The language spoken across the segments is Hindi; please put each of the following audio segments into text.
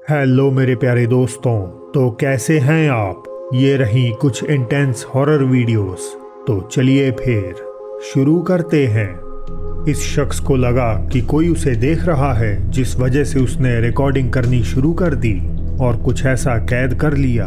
हेलो मेरे प्यारे दोस्तों, तो कैसे हैं आप। ये रही कुछ इंटेंस हॉरर वीडियोस। तो चलिए फिर शुरू करते हैं। इस शख्स को लगा कि कोई उसे देख रहा है, जिस वजह से उसने रिकॉर्डिंग करनी शुरू कर दी और कुछ ऐसा कैद कर लिया।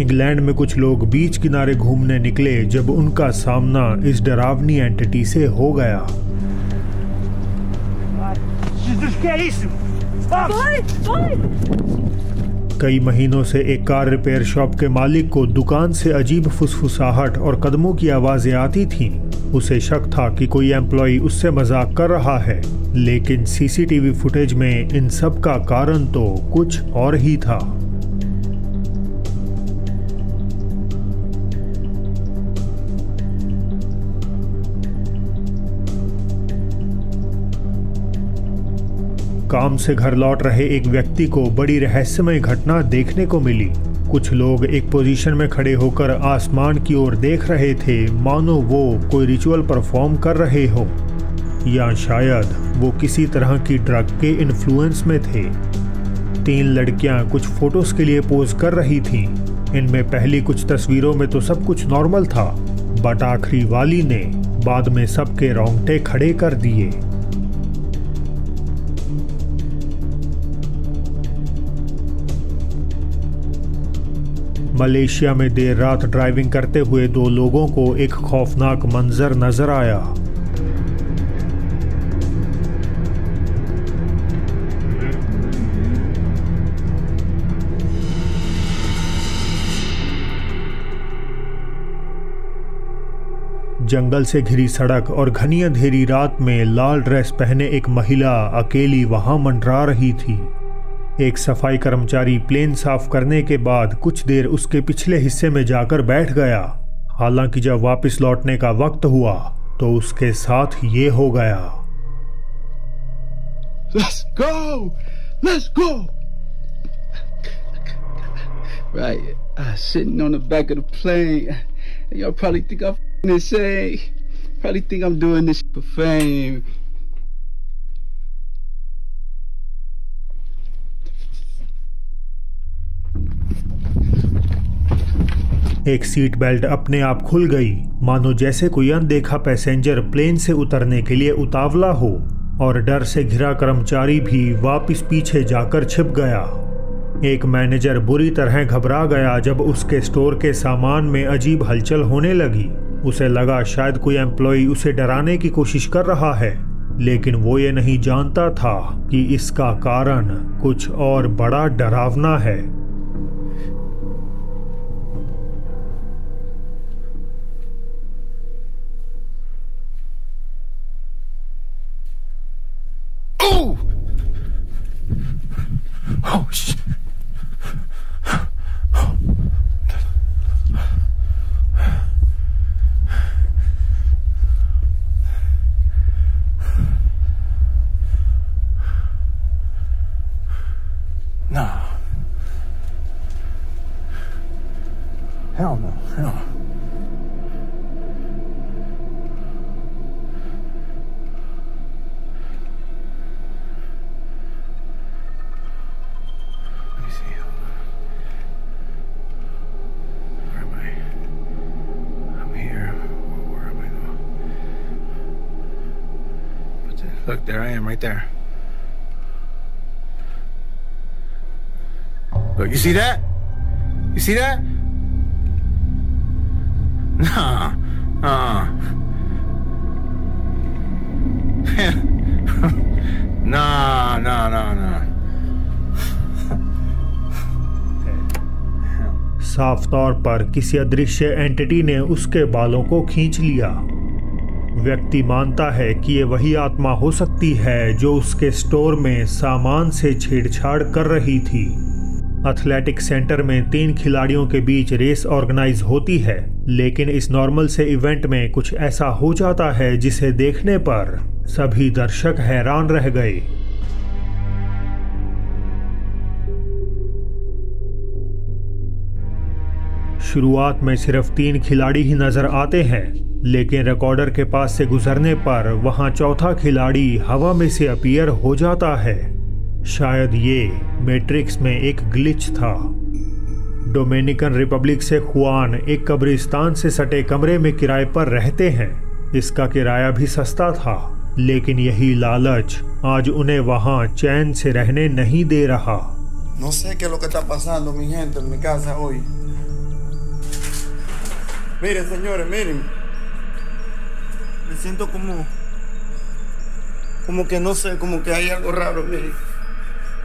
इंग्लैंड में कुछ लोग बीच किनारे घूमने निकले जब उनका सामना इस डरावनी एंटिटी से हो गया। कई महीनों से एक कार रिपेयर शॉप के मालिक को दुकान से अजीब फुसफुसाहट और कदमों की आवाजें आती थीं। उसे शक था कि कोई एम्प्लॉय उससे मजाक कर रहा है, लेकिन सीसीटीवी फुटेज में इन सब का कारण तो कुछ और ही था। काम से घर लौट रहे एक व्यक्ति को बड़ी रहस्यमय घटना देखने को मिली। कुछ लोग एक पोजीशन में खड़े होकर आसमान की ओर देख रहे थे, मानो वो कोई रिचुअल परफॉर्म कर रहे हो, या शायद वो किसी तरह की ड्रग के इन्फ्लुएंस में थे। 3 लड़कियां कुछ फोटोज के लिए पोज कर रही थीं। इनमें पहली कुछ तस्वीरों में तो सब कुछ नॉर्मल था, बट आखिरी वाली ने बाद में सबके रोंगटे खड़े कर दिए। मलेशिया में देर रात ड्राइविंग करते हुए 2 लोगों को एक खौफनाक मंजर नजर आया। जंगल से घिरी सड़क और घनी अंधेरी रात में लाल ड्रेस पहने एक महिला अकेली वहां मंडरा रही थी। एक सफाई कर्मचारी प्लेन साफ करने के बाद कुछ देर उसके पिछले हिस्से में जाकर बैठ गया। हालांकि जब वापस लौटने का वक्त हुआ तो उसके साथ ये हो गया। Let's go! Let's go! Right, sitting on the back of the plane. Y'all probably think I'm insane. Probably think I'm doing this for fame. एक सीट बेल्ट अपने आप खुल गई, मानो जैसे कोई अनदेखा पैसेंजर प्लेन से उतरने के लिए उतावला हो, और डर से घिरा कर्मचारी भी वापस पीछे जाकर छिप गया। एक मैनेजर बुरी तरह घबरा गया जब उसके स्टोर के सामान में अजीब हलचल होने लगी। उसे लगा शायद कोई एम्प्लॉय उसे डराने की कोशिश कर रहा है, लेकिन वो ये नहीं जानता था कि इसका कारण कुछ और बड़ा डरावना है। Oh, shit. No. Hell no. Hell no. Look, there I am, right there. Look, you see that? You see that? Nah. Nah. साफ तौर पर किसी अदृश्य एंटिटी ने उसके बालों को खींच लिया। व्यक्ति मानता है कि ये वही आत्मा हो सकती है जो उसके स्टोर में सामान से छेड़छाड़ कर रही थी। एथलेटिक सेंटर में 3 खिलाड़ियों के बीच रेस ऑर्गेनाइज होती है, लेकिन इस नॉर्मल से इवेंट में कुछ ऐसा हो जाता है जिसे देखने पर सभी दर्शक हैरान रह गए। शुरुआत में सिर्फ 3 खिलाड़ी ही नजर आते हैं, लेकिन रिकॉर्डर के पास से गुजरने पर वहां चौथा खिलाड़ी हवा में से अपीयर हो जाता है। शायद ये मैट्रिक्स में एक ग्लिच था। डोमिनिकन रिपब्लिक से खुआन एक कब्रिस्तान से सटे कमरे में किराए पर रहते हैं। इसका किराया भी सस्ता था, लेकिन यही लालच आज उन्हें वहां चैन से रहने नहीं दे रहा। No sé qué es lo que está pasando, mi gente, en mi casa hoy. Miren, señores, miren. Me siento como que no sé, como que hay algo raro, miren,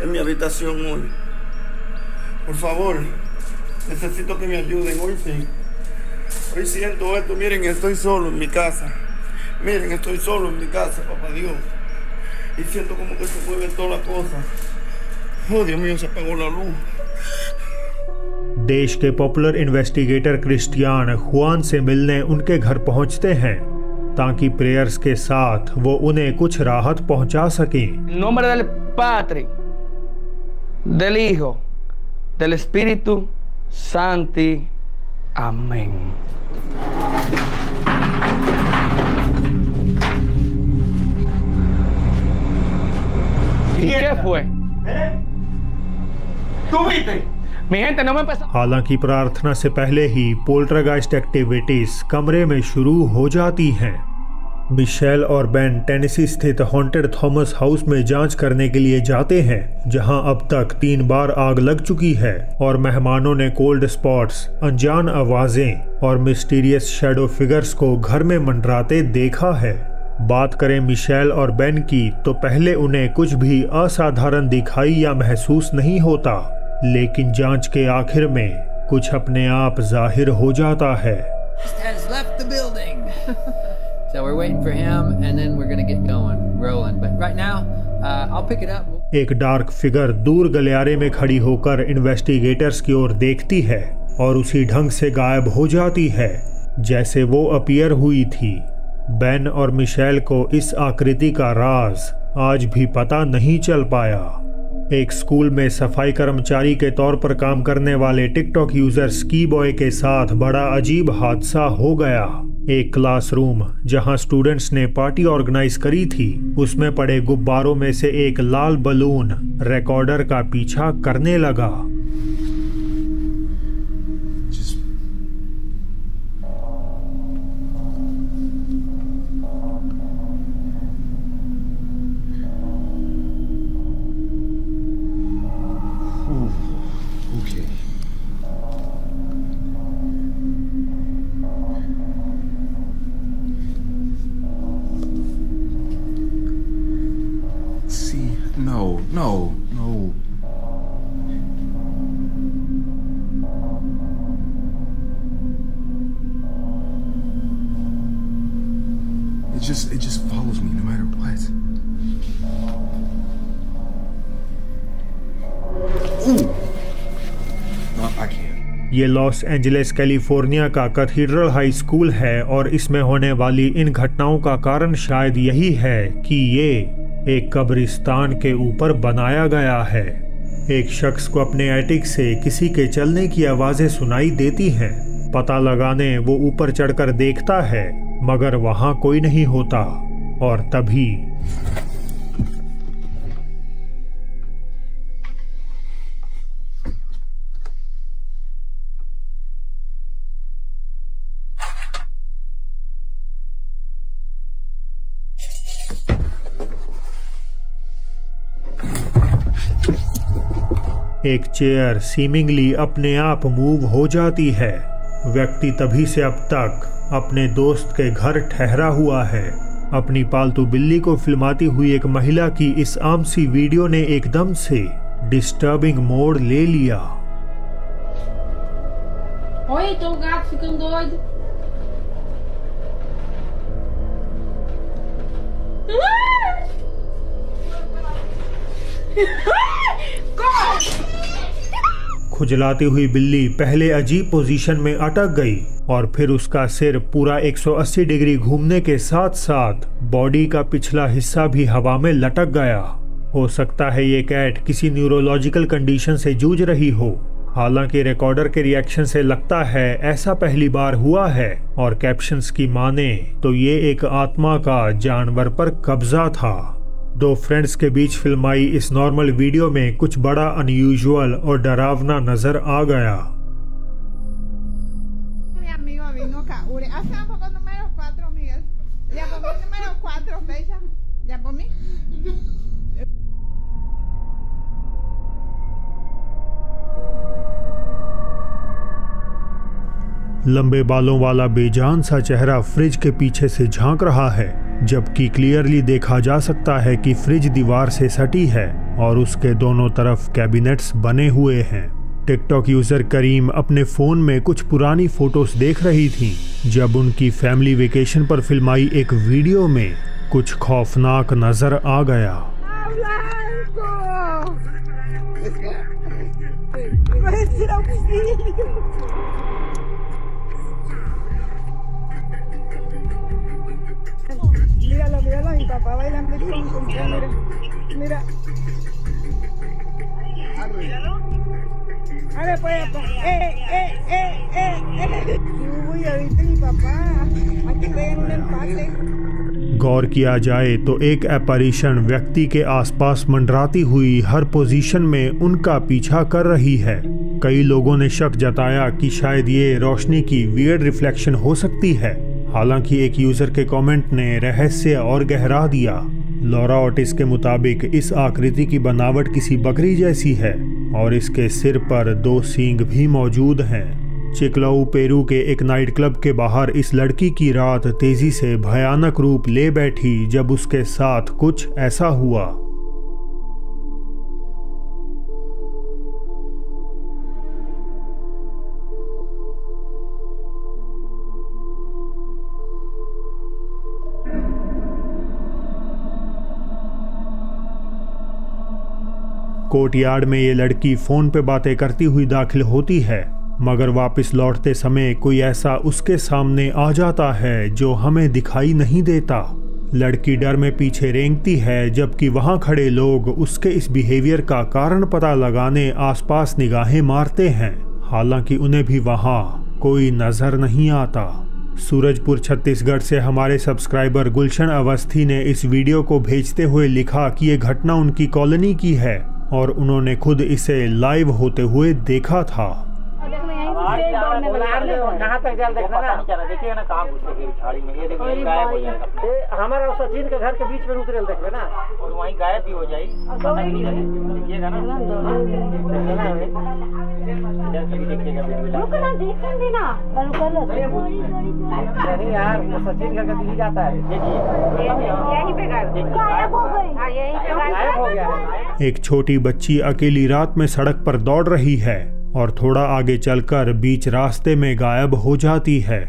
en mi habitación hoy. Por favor, necesito que me ayuden, hoy sí. Hoy siento esto, miren, estoy solo en mi casa. Miren, estoy solo en mi casa, papá Dios. Y siento como que se mueven todas las cosas. Oh, Dios mío, se apagó la luz. देश के पॉपुलर इन्वेस्टिगेटर क्रिस्टियान खुआन से मिलने उनके घर पहुंचते हैं ताकि प्रेयर्स के साथ वो उन्हें कुछ राहत पहुंचा सकें। En nombre del Padre, del Hijo, del Espíritu Santo. Amén. ¿Y qué fue? ¿Tú viste? Mi gente, no me empezó. हालांकि प्रार्थना से पहले ही पोल्टरगाइस्ट एक्टिविटीज कमरे में शुरू हो जाती हैं। मिशेल और बेन टेनेसी स्थित हॉन्टेड थॉमस हाउस में जांच करने के लिए जाते हैं, जहां अब तक 3 बार आग लग चुकी है और मेहमानों ने कोल्ड स्पॉट्स, अनजान आवाजें और मिस्टीरियस शैडो फिगर्स को घर में मंडराते देखा है। बात करें मिशेल और बेन की, तो पहले उन्हें कुछ भी असाधारण दिखाई या महसूस नहीं होता, लेकिन जांच के आखिर में कुछ अपने आप जाहिर हो जाता है। Has left the building. So we're waiting for him and then we're going to get going, rolling. But right now, I'll pick it up. एक डार्क फिगर दूर गलियारे में खड़ी होकर इन्वेस्टिगेटर्स की ओर देखती है और उसी ढंग से गायब हो जाती है जैसे वो अपीयर हुई थी। बेन और मिशेल को इस आकृति का राज आज भी पता नहीं चल पाया। एक स्कूल में सफाई कर्मचारी के तौर पर काम करने वाले टिकटॉक यूजर स्की बॉय के साथ बड़ा अजीब हादसा हो गया। एक क्लासरूम जहां स्टूडेंट्स ने पार्टी ऑर्गेनाइज करी थी, उसमें पड़े गुब्बारों में से एक लाल बलून रिकॉर्डर का पीछा करने लगा। No. It just follows me no matter what. Ooh. No, I can't. ये लॉस एंजलिस कैलिफोर्निया का कैथीड्रल हाई स्कूल है और इसमें होने वाली इन घटनाओं का कारण शायद यही है कि ये एक कब्रिस्तान के ऊपर बनाया गया है। एक शख्स को अपने एटिक से किसी के चलने की आवाजें सुनाई देती हैं। पता लगाने वो ऊपर चढ़कर देखता है, मगर वहां कोई नहीं होता। और तभी एक चेयर सीमिंगली अपने आप मूव हो जाती है। व्यक्ति तभी से अब तक अपने दोस्त के घर ठहरा हुआ है। अपनी पालतू बिल्ली को फिल्माती हुई एक महिला की इस आम सी वीडियो ने एकदम से डिस्टर्बिंग मोड ले लिया। Olha, então o gato ficando doido. खुजलाती हुई बिल्ली पहले अजीब पोजीशन में अटक गई और फिर उसका सिर पूरा 180 डिग्री घूमने के साथ साथ बॉडी का पिछला हिस्सा भी हवा में लटक गया। हो सकता है ये कैट किसी न्यूरोलॉजिकल कंडीशन से जूझ रही हो। हालांकि रिकॉर्डर के रिएक्शन से लगता है ऐसा पहली बार हुआ है, और कैप्शंस की माने तो ये एक आत्मा का जानवर पर कब्जा था। दो फ्रेंड्स के बीच फिल्माई इस नॉर्मल वीडियो में कुछ बड़ा अनयूजुअल और डरावना नजर आ गया। लंबे बालों वाला बेजान सा चेहरा फ्रिज के पीछे से झांक रहा है, जबकि क्लियरली देखा जा सकता है कि फ्रिज दीवार से सटी है और उसके दोनों तरफ कैबिनेट्स बने हुए हैं। टिकटॉक यूजर करीम अपने फोन में कुछ पुरानी फोटोज देख रही थी जब उनकी फैमिली वेकेशन पर फिल्माई एक वीडियो में कुछ खौफनाक नजर आ गया। Míralo, mi papá bailando con mira. Arre pues, Uy, ahorita mi papá, aquí pegan un empate. गौर किया जाए तो एक एपarition व्यक्ति के आसपास मंडराती हुई हर पोजीशन में उनका पीछा कर रही है। कई लोगों ने शक जताया कि शायद ये रोशनी की वियर्ड रिफ्लेक्शन हो सकती है। हालांकि एक यूजर के कमेंट ने रहस्य और गहरा दिया। लॉरा ओटिस के मुताबिक इस आकृति की बनावट किसी बकरी जैसी है और इसके सिर पर 2 सींग भी मौजूद हैं। चिकलाऊ पेरू के एक नाइट क्लब के बाहर इस लड़की की रात तेजी से भयानक रूप ले बैठी जब उसके साथ कुछ ऐसा हुआ। कोर्टयार्ड में ये लड़की फोन पे बातें करती हुई दाखिल होती है, मगर वापस लौटते समय कोई ऐसा उसके सामने आ जाता है जो हमें दिखाई नहीं देता। लड़की डर में पीछे रेंगती है, जबकि वहां खड़े लोग उसके इस बिहेवियर का कारण पता लगाने आसपास निगाहें मारते हैं। हालांकि उन्हें भी वहां कोई नजर नहीं आता। सूरजपुर छत्तीसगढ़ से हमारे सब्सक्राइबर गुलशन अवस्थी ने इस वीडियो को भेजते हुए लिखा कि ये घटना उनकी कॉलोनी की है और उन्होंने खुद इसे लाइव होते हुए देखा था। कहाँ तक जाल देखना ना, देखिएगा ना कहाँ घुसेगी झाड़ी में। ये देखिए गायब हो जाएगा। हमारा सचिन के घर के बीच में उतरेल देखिए ना, और वहीं गायब भी हो जाएगी। देखिएगा ना, नहीं यार, सचिन घर का दिल्ली जाता है। देखिए यहीं पे गायब हो गया। एक छोटी बच्ची अकेली रात में सड़क पर दौड़ रही है और थोड़ा आगे चलकर बीच रास्ते में गायब हो जाती है।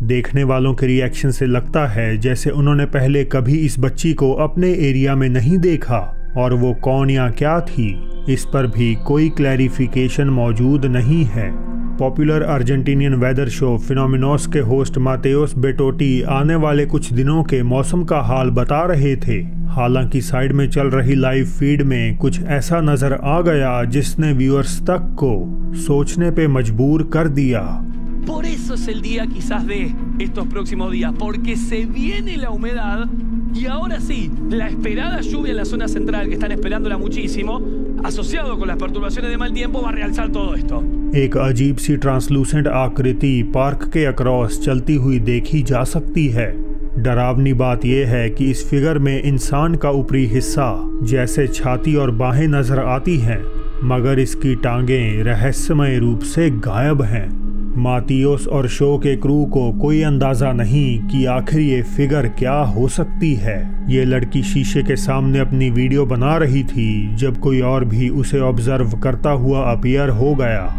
देखने वालों के रिएक्शन से लगता है जैसे उन्होंने पहले कभी इस बच्ची को अपने एरिया में नहीं देखा और वो कौन या क्या थी, इस पर भी कोई क्लैरिफिकेशन मौजूद नहीं है। पॉपुलर अर्जेंटीनियन वेदर शो फिनोमिनोस के होस्ट मातेओस बेटोटी आने वाले कुछ दिनों के मौसम का हाल बता रहे थे। हालांकि साइड में चल रही लाइव फीड में कुछ ऐसा नजर आ गया जिसने व्यूअर्स तक को सोचने पे मजबूर कर दिया। Por eso es el día quizás de estos próximos días, porque se viene la humedad y ahora sí, la esperada lluvia en la zona central, que están esperándola muchísimo, asociado con las perturbaciones de mal tiempo, va a realzar todo esto. एक अजीब सी ट्रांसलूसेंट आकृति पार्क के अक्रॉस चलती हुई देखी जा सकती है। डरावनी बात यह है कि इस फिगर में इंसान का ऊपरी हिस्सा जैसे छाती और बाहें नजर आती हैं, मगर इसकी टांगें रहस्यमय रूप से गायब हैं। मातियोस और शो के क्रू को कोई अंदाजा नहीं कि आखिर ये फिगर क्या हो सकती है। ये लड़की शीशे के सामने अपनी वीडियो बना रही थी जब कोई और भी उसे ऑब्जर्व करता हुआ अपीयर हो गया।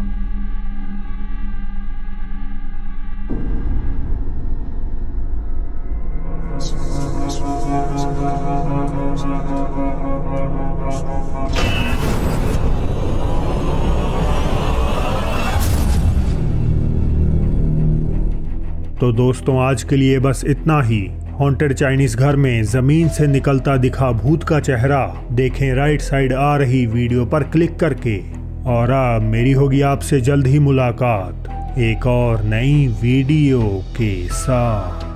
तो दोस्तों, आज के लिए बस इतना ही। हॉन्टेड चाइनीज घर में जमीन से निकलता दिखा भूत का चेहरा देखें राइट साइड आ रही वीडियो पर क्लिक करके। और अब मेरी होगी आपसे जल्द ही मुलाकात एक और नई वीडियो के साथ।